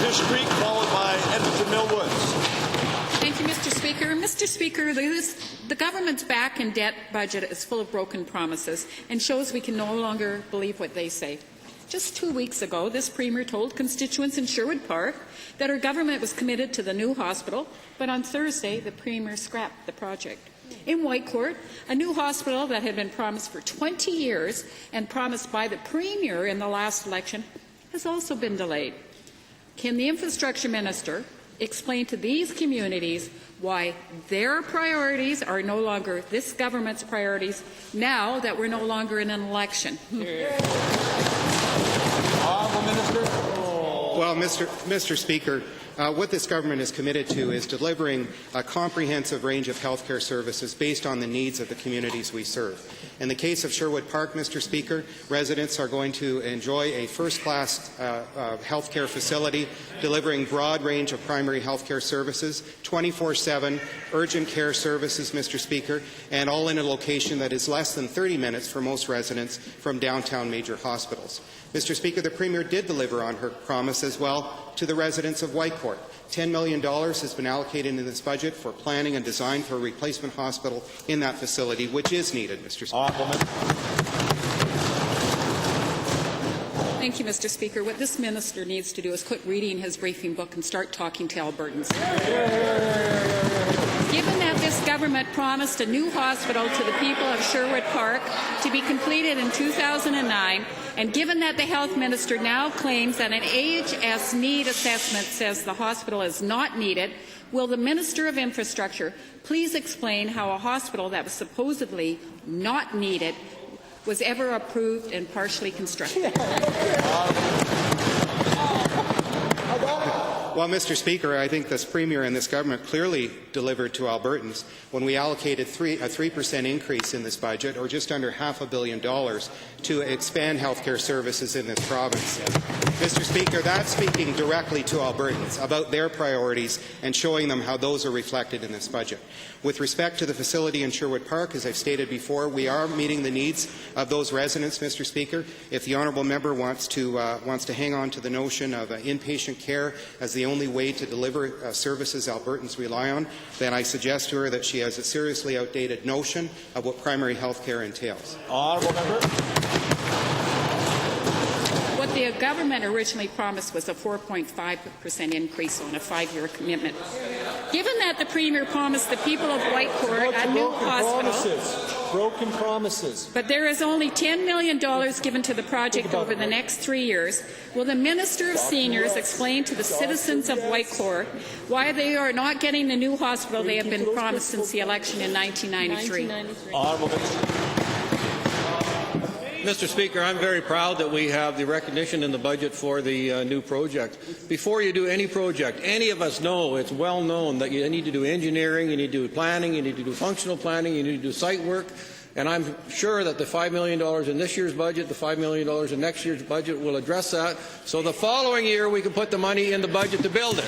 Fish Creek, followed by Edmonton Mill Woods. Thank you, Mr. Speaker. Mr. Speaker, the government's back in debt budget is full of broken promises and shows we can no longer believe what they say. Just 2 weeks ago, this Premier told constituents in Sherwood Park that her government was committed to the new hospital, but on Thursday, the Premier scrapped the project. In Whitecourt, a new hospital that had been promised for 20 years and promised by the Premier in the last election has also been delayed. Can the Infrastructure Minister explain to these communities why their priorities are no longer this government's priorities now that we're no longer in an election? Honourable Minister. Well, Mr. Speaker, what this government is committed to is delivering a comprehensive range of health care services based on the needs of the communities we serve. In the case of Sherwood Park, Mr. Speaker, residents are going to enjoy a first-class health care facility delivering broad range of primary health care services, 24/7 urgent care services, Mr. Speaker, and all in a location that is less than 30 minutes for most residents from downtown major hospitals. Mr. Speaker, the Premier did deliver on her promise as well to the residents of Whitecourt. $10 million has been allocated in this budget for planning and design for a replacement hospital in that facility, which is needed, Mr. Speaker. Thank you, Mr. Speaker. What this minister needs to do is quit reading his briefing book and start talking to Albertans. Given that this government promised a new hospital to the people of Sherwood Park to be completed in 2009, and given that the health minister now claims that an age-as need assessment says the hospital is not needed, will the Minister of Infrastructure please explain how a hospital that was supposedly not needed was ever approved and partially constructed? Well, Mr. Speaker, I think this Premier and this government clearly delivered to Albertans when we allocated a 3% increase in this budget, or just under $500 million, to expand health care services in this province. Mr. Speaker, that's speaking directly to Albertans about their priorities and showing them how those are reflected in this budget. With respect to the facility in Sherwood Park, as I've stated before, we are meeting the needs of those residents, Mr. Speaker. If the honourable member wants to hang on to the notion of inpatient care as the only way to deliver services Albertans rely on, then I suggest to her that she has a seriously outdated notion of what primary health care entails. Honourable member. What the government originally promised was a 4.5% increase on a 5-year commitment. Given that the Premier promised the people of Whitecourt a new hospital, Broken promises. but there is only $10 million given to the project over the next 3 years, will the Minister of Seniors explain to the citizens of Whitecourt why they are not getting the new hospital they have been promised since the election in 1993? Honourable Minister. Mr. Speaker, I'm very proud that we have the recognition in the budget for the new project. Before you do any project, any of us know, it's well known, that you need to do engineering, you need to do planning, you need to do functional planning, you need to do site work, and I'm sure that the $5 million in this year's budget, the $5 million in next year's budget will address that, so the following year we can put the money in the budget to build it.